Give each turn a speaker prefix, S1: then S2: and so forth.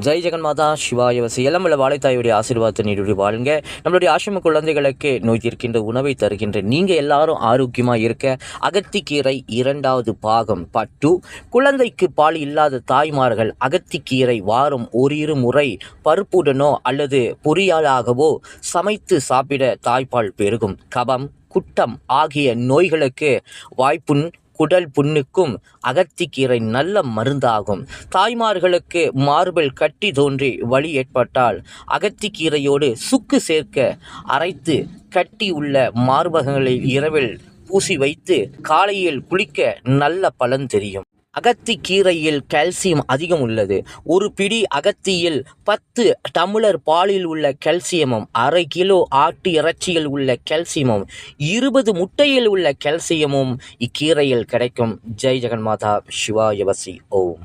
S1: ஜெய் ஜெகன்மாதா சிவாயவசி எல்லாம் உள்ள வாழைத்தாயுடைய ஆசீர்வாதத்தை நீடுடி வாழுங்க. நம்மளுடைய ஆசிரம குழந்தைகளுக்கு நோய் தீர்க்கின்ற உணவை தருகின்ற நீங்கள் எல்லாரும் ஆரோக்கியமாக இருக்க அகத்திக்கீரை 2வது பாகம் பார்ட் 2. குழந்தைக்கு பால் இல்லாத தாய்மார்கள் அகத்திக்கீரை வாரம் ஓரிரு முறை பருப்புடனோ அல்லது பொரியாலாகவோ சமைத்து சாப்பிட தாய்ப்பால் பெருகும். கபம், குட்டம் ஆகிய நோய்களுக்கு வாய்ப்புண், குடல் புண்ணுக்கும் அகத்திக்கீரை நல்ல மருந்தாகும். தாய்மார்களுக்கு மார்பில் கட்டி தோன்றி வலி ஏற்பட்டால் அகத்திக்கீரையோடு சுக்கு சேர்க்க அரைத்து கட்டி உள்ள மார்பகங்களில் இரவில் பூசி வைத்து காலையில் குளிக்க நல்ல பலன் தெரியும். அகத்திக்கீரையில் கால்சியம் அதிகம் உள்ளது. ஒரு பிடி அகத்தியில் 10 டம்ளர் பாலில் உள்ள கால்சியமும், அரை கிலோ ஆட்டு இறைச்சியில் உள்ள கால்சியமும், 20 முட்டையில் உள்ள கால்சியமும் இக்கீரையில் கிடைக்கும். ஜெய் ஜெகன்மாதா சிவாயவசி ஓம்.